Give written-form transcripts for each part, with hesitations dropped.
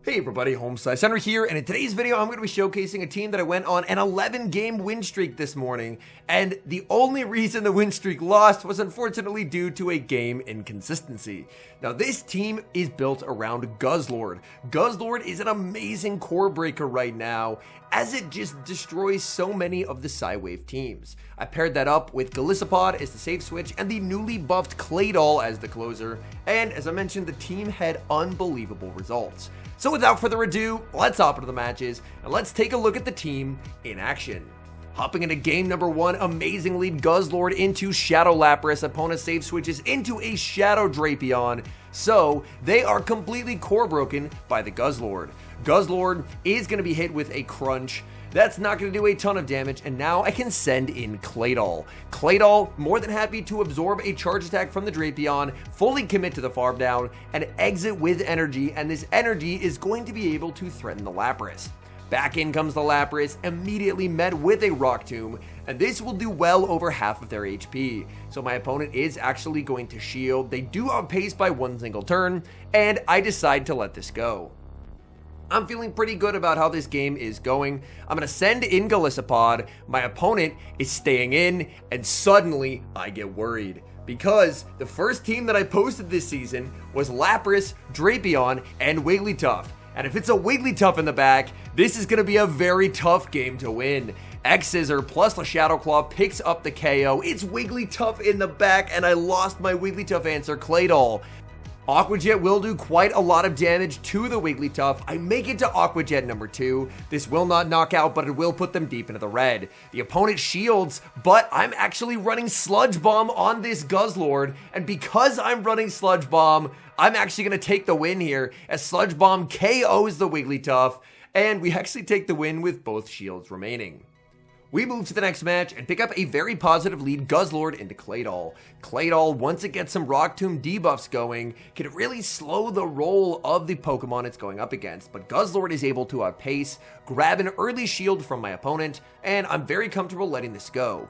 Hey everybody, HomeSliceHenry here, and in today's video I'm going to be showcasing a team that I went on an 11-game win streak this morning, and the only reason the win streak lost was unfortunately due to a game inconsistency. Now this team is built around GUZZLORD. GUZZLORD is an amazing core breaker right now, as it just destroys so many of the Psywave teams. I paired that up with Golisopod as the safe switch and the newly buffed Claydol as the closer, and as I mentioned, the team had unbelievable results. So without further ado, let's hop into the matches, and let's take a look at the team in action. Hopping into game number 1, amazing lead GUZZLORD into Shadow Lapras. Opponent save switches into a Shadow Drapion, so they are completely core broken by the GUZZLORD. GUZZLORD is going to be hit with a Crunch. That's not going to do a ton of damage, and now I can send in Claydol. Claydol, more than happy to absorb a charge attack from the Drapion, fully commit to the farm down, and exit with energy, and this energy is going to be able to threaten the Lapras. Back in comes the Lapras, immediately met with a Rock Tomb, and this will do well over half of their HP. So my opponent is actually going to shield. They do outpace by one single turn, and I decide to let this go. I'm feeling pretty good about how this game is going. I'm going to send in Golisopod. My opponent is staying in, and suddenly I get worried, because the first team that I posted this season was Lapras, Drapion, and Wigglytuff. And if it's a Wigglytuff in the back, this is going to be a very tough game to win. X-Scissor plus the Shadow Claw picks up the KO. It's Wigglytuff in the back, and I lost my Wigglytuff answer, Claydol. Aqua Jet will do quite a lot of damage to the Wigglytuff. I make it to Aqua Jet number 2. This will not knock out, but it will put them deep into the red. The opponent shields, but I'm actually running Sludge Bomb on this GUZZLORD, and because I'm running Sludge Bomb, I'm actually going to take the win here, as Sludge Bomb KOs the Wigglytuff, and we actually take the win with both shields remaining. We move to the next match and pick up a very positive lead GUZZLORD into Claydol. Claydol, once it gets some Rock Tomb debuffs going, can really slow the roll of the Pokemon it's going up against, but GUZZLORD is able to outpace, grab an early shield from my opponent, and I'm very comfortable letting this go.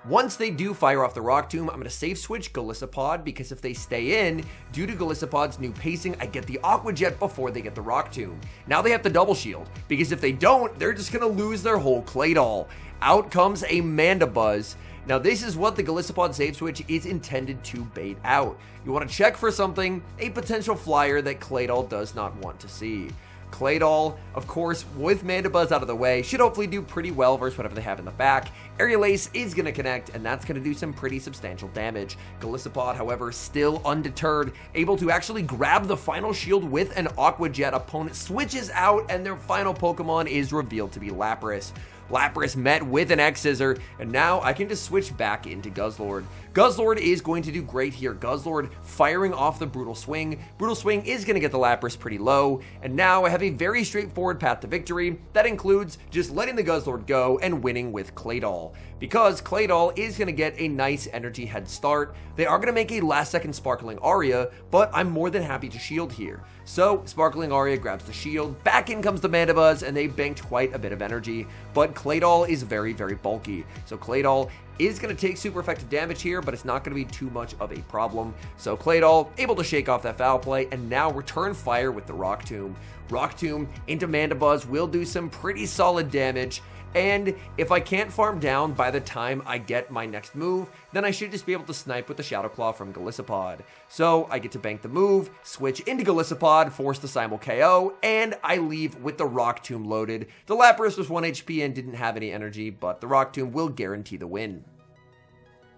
Once they do fire off the Rock Tomb, I'm going to safe switch Golisopod, because if they stay in, due to Golisopod's new pacing, I get the Aqua Jet before they get the Rock Tomb. Now they have to double shield, because if they don't, they're just going to lose their whole Claydol. Out comes a Mandibuzz. Now this is what the Golisopod save switch is intended to bait out. You want to check for something, a potential flyer that Claydol does not want to see. Claydol, of course, with Mandibuzz out of the way, should hopefully do pretty well versus whatever they have in the back. Aerial Ace is going to connect, and that's going to do some pretty substantial damage. Golisopod, however, still undeterred, able to actually grab the final shield with an Aqua Jet. Opponent switches out, and their final Pokemon is revealed to be Lapras. Lapras met with an X-Scissor, and now I can just switch back into GUZZLORD. GUZZLORD is going to do great here. GUZZLORD firing off the Brutal Swing. Brutal Swing is going to get the Lapras pretty low, and now I have a very straightforward path to victory that includes just letting the GUZZLORD go and winning with Claydol. Because Claydol is going to get a nice energy head start, they are going to make a last-second Sparkling Aria, but I'm more than happy to shield here. So, Sparkling Aria grabs the shield, back in comes the Mandibuzz, and they banked quite a bit of energy, but Claydol is very, very bulky. So Claydol is going to take super effective damage here, but it's not going to be too much of a problem. So Claydol able to shake off that foul play, and now return fire with the Rock Tomb. Rock Tomb into Mandibuzz will do some pretty solid damage, and if I can't farm down by the time I get my next move, then I should just be able to snipe with the Shadow Claw from Golisopod. So I get to bank the move, switch into Golisopod, force the Simul KO, and I leave with the Rock Tomb loaded. The Lapras was 1 HP and didn't have any energy, but the Rock Tomb will guarantee the win.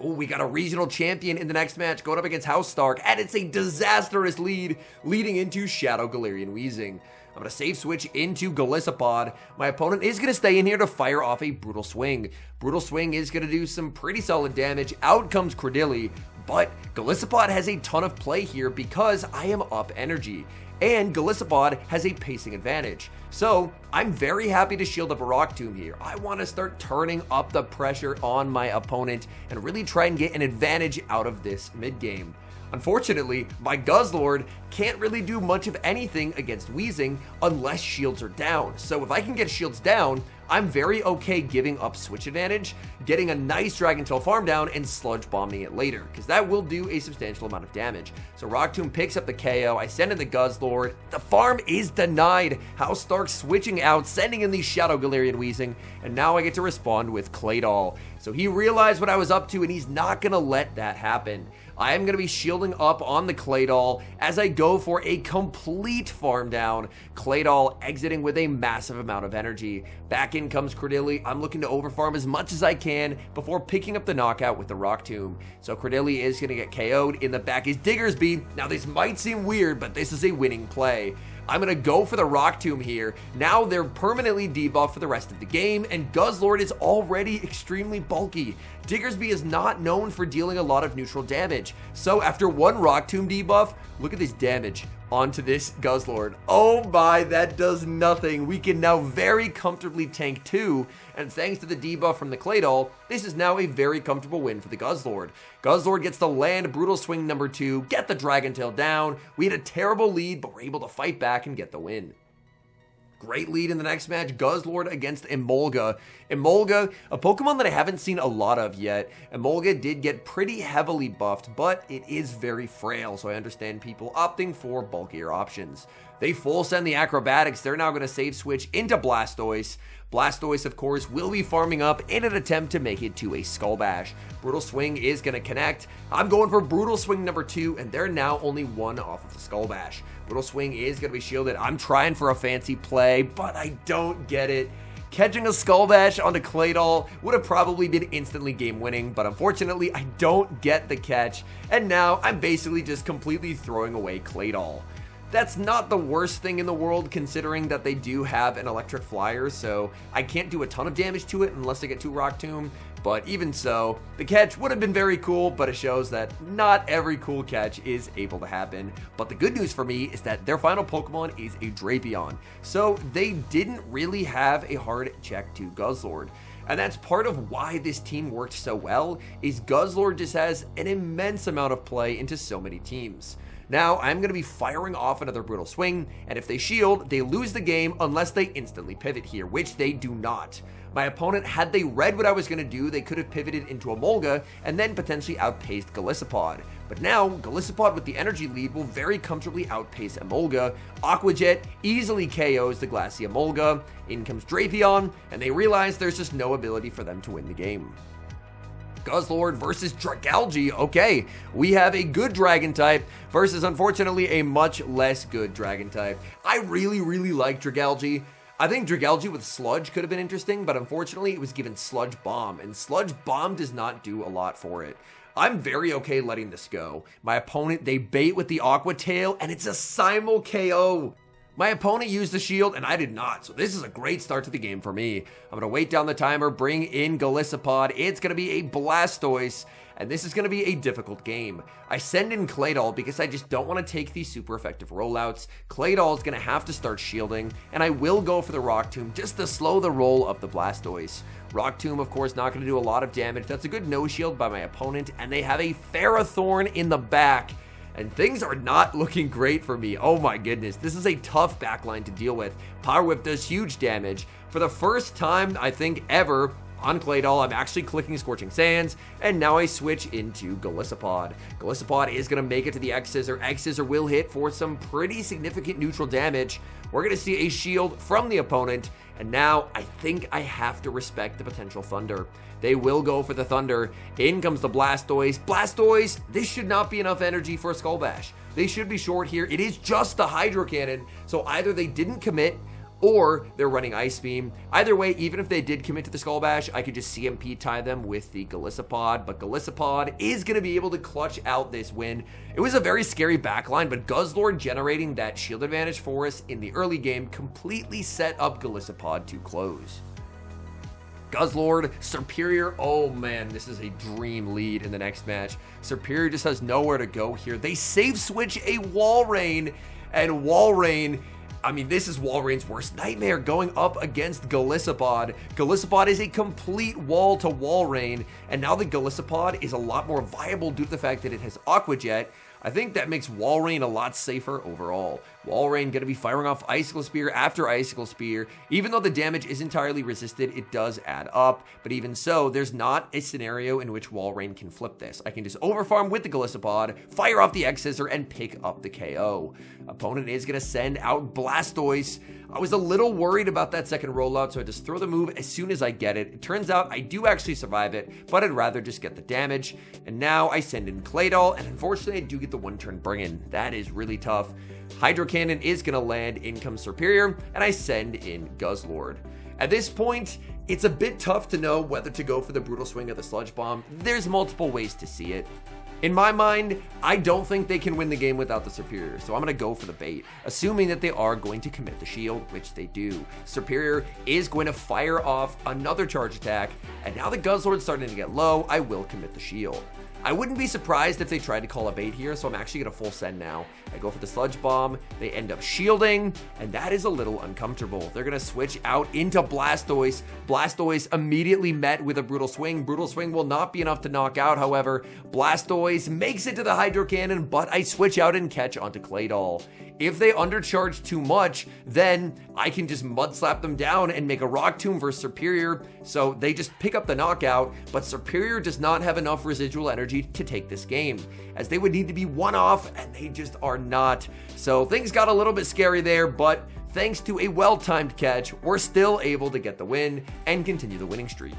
Oh, we got a regional champion in the next match going up against House Stark, and it's a disastrous lead leading into Shadow Galarian Weezing. I'm going to save switch into Golisopod. My opponent is going to stay in here to fire off a Brutal Swing. Brutal Swing is going to do some pretty solid damage. Out comes Credilli, but Golisopod has a ton of play here because I am up energy, and Golisopod has a pacing advantage. So I'm very happy to shield up a Rock Tomb here. I want to start turning up the pressure on my opponent and really try and get an advantage out of this mid game. Unfortunately, my GUZZLORD can't really do much of anything against Weezing unless shields are down. So if I can get shields down, I'm very okay giving up switch advantage, getting a nice Dragon Tail farm down, and sludge bombing it later, because that will do a substantial amount of damage. So Rock Tomb picks up the KO, I send in the GUZZLORD, the farm is denied. House Stark switching out, sending in the Shadow Galarian Weezing, and now I get to respond with Claydol. So he realized what I was up to, and he's not going to let that happen. I am going to be shielding up on the Claydol as I go for a complete farm down. Claydol exiting with a massive amount of energy. Back in comes Credilli. I'm looking to overfarm as much as I can before picking up the knockout with the Rock Tomb. So Credilli is going to get KO'd. In the back is Diggersby. Now this might seem weird, but this is a winning play. I'm going to go for the Rock Tomb here. Now they're permanently debuffed for the rest of the game, and GUZZLORD is already extremely bulky. Diggersby is not known for dealing a lot of neutral damage. So after one Rock Tomb debuff, look at this damage onto this GUZZLORD. Oh my, that does nothing. We can now very comfortably tank 2, and thanks to the debuff from the Claydol, this is now a very comfortable win for the GUZZLORD. GUZZLORD gets the land Brutal Swing number 2, get the Dragon Tail down. We had a terrible lead, but we're able to fight back and get the win. Great lead in the next match, GUZZLORD against Emolga. Emolga, a Pokemon that I haven't seen a lot of yet. Emolga did get pretty heavily buffed, but it is very frail, so I understand people opting for bulkier options. They full send the Acrobatics. They're now going to save switch into Blastoise. Blastoise, of course, will be farming up in an attempt to make it to a Skull Bash. Brutal Swing is going to connect. I'm going for Brutal Swing number 2, and they're now only 1 off of the Skull Bash. Brutal Swing is going to be shielded. I'm trying for a fancy play, but I don't get it. Catching a Skull Bash onto Claydol would have probably been instantly game winning, but unfortunately I don't get the catch, and now I'm basically just completely throwing away Claydol. That's not the worst thing in the world, considering that they do have an electric flyer, so I can't do a ton of damage to it unless I get to Rock Tomb. But even so, the catch would have been very cool, but it shows that not every cool catch is able to happen. But the good news for me is that their final Pokemon is a Drapion, so they didn't really have a hard check to GUZZLORD. And that's part of why this team worked so well, is GUZZLORD just has an immense amount of play into so many teams. Now, I'm going to be firing off another Brutal Swing, and if they shield, they lose the game unless they instantly pivot here, which they do not. My opponent, had they read what I was going to do, they could have pivoted into Emolga and then potentially outpaced Golisopod. But now, Golisopod with the energy lead will very comfortably outpace Emolga. Aqua Jet easily KOs the Glassy Emolga. In comes Drapion, and they realize there's just no ability for them to win the game. GUZZLORD versus Dragalge. Okay, we have a good dragon type versus, unfortunately, a much less good dragon type. I really like Dragalge. I think Dragalge with Sludge could have been interesting, but unfortunately it was given Sludge Bomb, and Sludge Bomb does not do a lot for it. I'm very okay letting this go. My opponent, they bait with the Aqua Tail, and it's a simul KO. My opponent used the shield, and I did not, so this is a great start to the game for me. I'm going to wait down the timer, bring in Golisopod. It's going to be a Blastoise, and this is going to be a difficult game. I send in Claydol because I just don't want to take these super effective rollouts. Claydol is going to have to start shielding, and I will go for the Rock Tomb just to slow the roll of the Blastoise. Rock Tomb, of course, not going to do a lot of damage. That's a good no shield by my opponent, and they have a Ferrothorn in the back. And things are not looking great for me. Oh my goodness, this is a tough backline to deal with. Power Whip does huge damage. For the first time, I think, ever, on Claydol, I'm actually clicking Scorching Sands, and now I switch into Golisopod. Golisopod is going to make it to the X-Scissor. X-Scissor will hit for some pretty significant neutral damage. We're going to see a shield from the opponent, and now I think I have to respect the potential Thunder. They will go for the Thunder. In comes the Blastoise. Blastoise, this should not be enough energy for a Skull Bash. They should be short here. It is just the Hydro Cannon, so either they didn't commit or they're running Ice Beam. Either way, even if they did commit to the Skull Bash, I could just CMP tie them with the Golisopod, but Golisopod is going to be able to clutch out this win. It was a very scary backline, but GUZZLORD generating that shield advantage for us in the early game completely set up Golisopod to close. GUZZLORD, Serperior, oh man, this is a dream lead in the next match. Serperior just has nowhere to go here. They save switch a Walrein, and Walrein, I mean, this is Walrein's worst nightmare going up against Golisopod. Golisopod is a complete wall to Walrein, and now the Golisopod is a lot more viable due to the fact that it has Aqua Jet. I think that makes Walrein a lot safer overall. Walrein going to be firing off Icicle Spear after Icicle Spear. Even though the damage is entirely resisted, it does add up. But even so, there's not a scenario in which Walrein can flip this. I can just overfarm with the Golisopod, fire off the X-Scissor, and pick up the KO. Opponent is going to send out Blastoise. I was a little worried about that second rollout, so I just throw the move as soon as I get it. It turns out I do actually survive it, but I'd rather just get the damage. And now I send in Claydol, and unfortunately I do get the one-turn bring-in. That is really tough. Hydro Cannon is going to land, in comes Serperior, and I send in GUZZLORD. At this point, it's a bit tough to know whether to go for the Brutal Swing or the Sludge Bomb. There's multiple ways to see it. In my mind, I don't think they can win the game without the Serperior, so I'm going to go for the bait, assuming that they are going to commit the shield, which they do. Serperior is going to fire off another charge attack, and now the GUZZLORD's starting to get low, I will commit the shield. I wouldn't be surprised if they tried to call a bait here, so I'm actually going to full send now. I go for the Sludge Bomb, they end up shielding, and that is a little uncomfortable. They're going to switch out into Blastoise. Blastoise immediately met with a Brutal Swing. Brutal Swing will not be enough to knock out, however. Blastoise makes it to the Hydro Cannon, but I switch out and catch onto Claydol. If they undercharge too much, then I can just mud slap them down and make a Rock Tomb versus Serperior, so they just pick up the knockout, but Serperior does not have enough residual energy to take this game, as they would need to be one off, and they just are not. So things got a little bit scary there, but thanks to a well-timed catch, we're still able to get the win and continue the winning streak.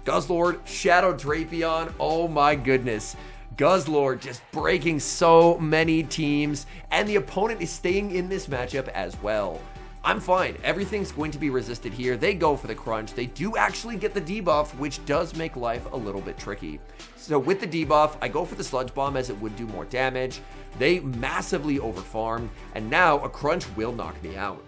GUZZLORD, Shadow Drapion, oh my goodness. GUZZLORD just breaking so many teams, and the opponent is staying in this matchup as well. I'm fine. Everything's going to be resisted here. They go for the crunch. They do actually get the debuff, which does make life a little bit tricky. So with the debuff, I go for the Sludge Bomb as it would do more damage. They massively overfarm, and now a crunch will knock me out.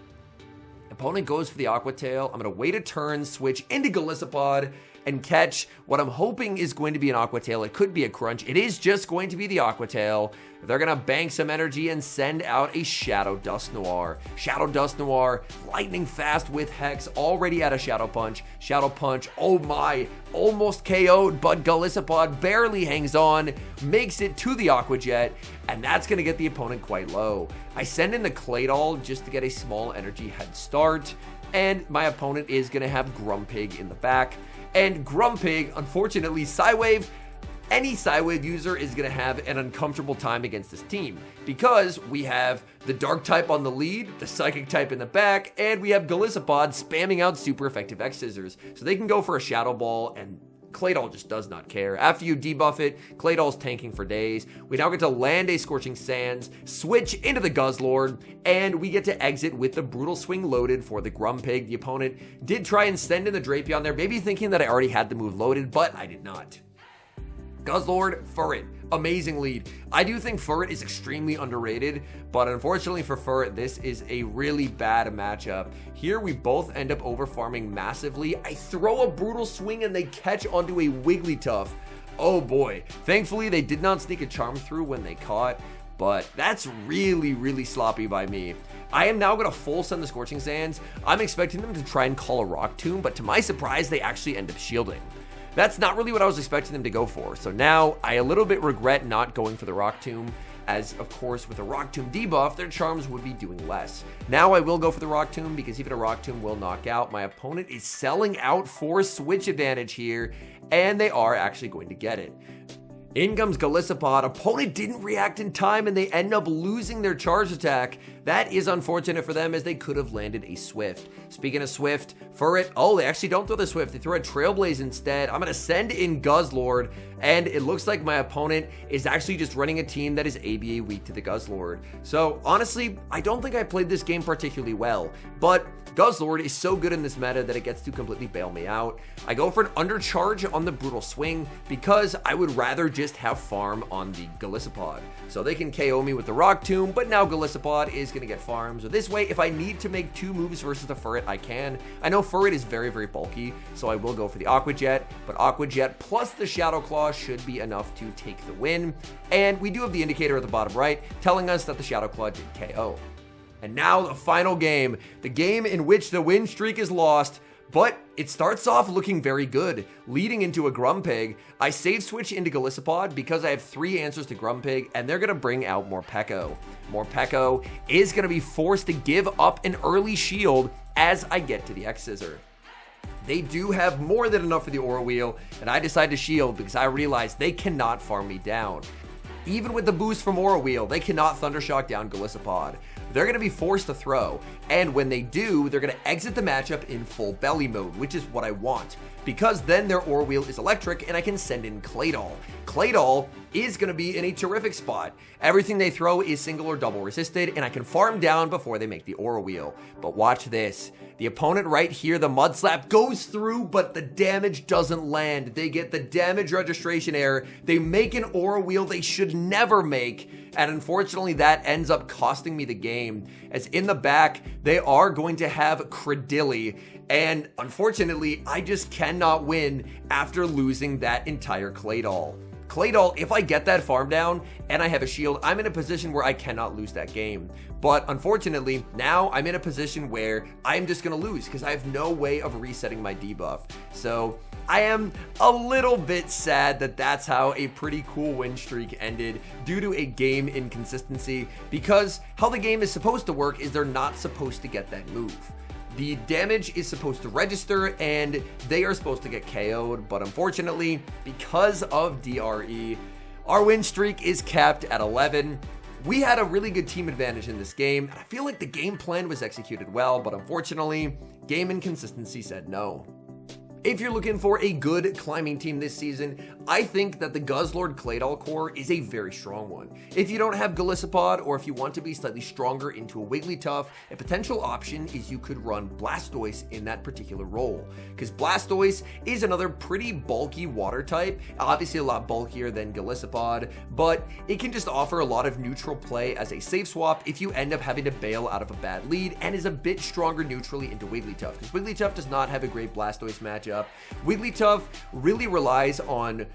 Opponent goes for the Aqua Tail. I'm going to wait a turn, switch into Golisopod, and catch what I'm hoping is going to be an Aqua Tail. It could be a crunch. It is just going to be the Aqua Tail. They're going to bank some energy and send out a Shadow Dusknoir. Shadow Dusknoir, lightning fast with Hex, already at a Shadow Punch. Shadow Punch, oh my, almost KO'd, but Golisopod barely hangs on, makes it to the Aqua Jet, and that's going to get the opponent quite low. I send in the Claydol just to get a small energy head start, and my opponent is going to have Grumpig in the back. And Grumpig, unfortunately, Psywave, any Psywave user is going to have an uncomfortable time against this team, because we have the Dark type on the lead, the Psychic type in the back, and we have Golisopod spamming out super effective X-Scissors. So they can go for a Shadow Ball, and Claydol just does not care. After you debuff it, Claydol's tanking for days. We now get to land a Scorching Sands, switch into the GUZZLORD, and we get to exit with the Brutal Swing loaded for the Grumpig. The opponent did try and send in the Drapion there, maybe thinking that I already had the move loaded, but I did not. GUZZLORD, Furret, amazing lead. I do think Furret is extremely underrated, but unfortunately for Furret, this is a really bad matchup. Here we both end up overfarming massively. I throw a Brutal Swing and they catch onto a Wigglytuff. Oh boy. Thankfully, they did not sneak a Charm through when they caught, but that's really, really sloppy by me. I am now going to full send the Scorching Sands. I'm expecting them to try and call a Rock Tomb, but to my surprise, they actually end up shielding. That's not really what I was expecting them to go for. So now I a little bit regret not going for the Rock Tomb, as of course with a Rock Tomb debuff, their charms would be doing less. Now I will go for the Rock Tomb because even a Rock Tomb will knock out. My opponent is selling out for switch advantage here, and they are actually going to get it. In comes Golisopod. Opponent didn't react in time and they end up losing their charge attack. That is unfortunate for them, as they could have landed a Swift. Speaking of Swift, Furret, oh, they actually don't throw the Swift. They throw a Trailblaze instead. I'm going to send in GUZZLORD, and it looks like my opponent is actually just running a team that is ABA weak to the GUZZLORD. So honestly, I don't think I played this game particularly well, but GUZZLORD is so good in this meta that it gets to completely bail me out. I go for an undercharge on the Brutal Swing because I would rather just have farm on the Golisopod. So they can KO me with the Rock Tomb, but now Golisopod is going to get farm. So this way, if I need to make two moves versus the Furret, I can. I know Furret is very, very bulky, so I will go for the Aqua Jet, but Aqua Jet plus the Shadow Claw should be enough to take the win. And we do have the indicator at the bottom right telling us that the Shadow Claw did KO. And now the final game, the game in which the win streak is lost. But it starts off looking very good, leading into a Grumpig. I save switch into Golisopod because I have 3 answers to Grumpig, and they're going to bring out Morpeko. Morpeko is going to be forced to give up an early shield as I get to the X-Scissor. They do have more than enough for the Aura Wheel, and I decide to shield because I realize they cannot farm me down. Even with the boost from Aura Wheel, they cannot Thundershock down Golisopod. They're going to be forced to throw, and when they do, they're going to exit the matchup in full belly mode, which is what I want, because then their Aura Wheel is electric and I can send in Claydol. Claydol is going to be in a terrific spot. Everything they throw is single or double resisted, and I can farm down before they make the Aura Wheel. But watch this. The opponent right here, the Mud Slap, goes through, but the damage doesn't land. They get the damage registration error. They make an Aura Wheel they should never make, and unfortunately that ends up costing me the game, as in the back they are going to have Credilli, and unfortunately I just cannot win after losing that entire Claydol. Claydol, if I get that farm down and I have a shield, I'm in a position where I cannot lose that game. But unfortunately, now I'm in a position where I'm just going to lose because I have no way of resetting my debuff. So I am a little bit sad that that's how a pretty cool win streak ended due to a game inconsistency, because how the game is supposed to work is they're not supposed to get that move. The damage is supposed to register and they are supposed to get KO'd, but unfortunately, because of DRE, our win streak is capped at 11. We had a really good team advantage in this game, and I feel like the game plan was executed well, but unfortunately, game inconsistency said no. If you're looking for a good climbing team this season, I think that the GUZZLORD Claydol core is a very strong one. If you don't have Golisopod, or if you want to be slightly stronger into a Wigglytuff, a potential option is you could run Blastoise in that particular role, because Blastoise is another pretty bulky water type, obviously a lot bulkier than Golisopod, but it can just offer a lot of neutral play as a safe swap if you end up having to bail out of a bad lead, and is a bit stronger neutrally into Wigglytuff, because Wigglytuff does not have a great Blastoise matchup. Wigglytuff really relies on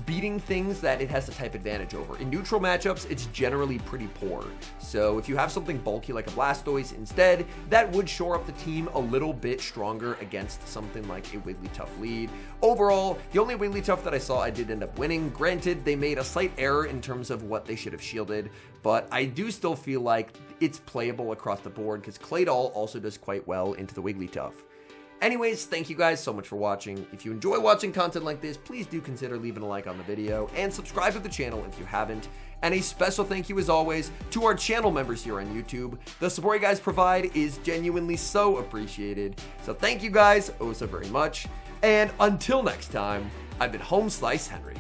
beating things that it has the type advantage over. In neutral matchups, it's generally pretty poor. So if you have something bulky like a Blastoise instead, that would shore up the team a little bit stronger against something like a Wigglytuff lead. Overall, the only Wigglytuff that I saw I did end up winning. Granted, they made a slight error in terms of what they should have shielded, but I do still feel like it's playable across the board because Claydol also does quite well into the Wigglytuff. Anyways, thank you guys so much for watching. If you enjoy watching content like this, please do consider leaving a like on the video and subscribe to the channel if you haven't. And a special thank you as always to our channel members here on YouTube. The support you guys provide is genuinely so appreciated. So thank you guys oh so very much. And until next time, I've been HomeSliceHenry.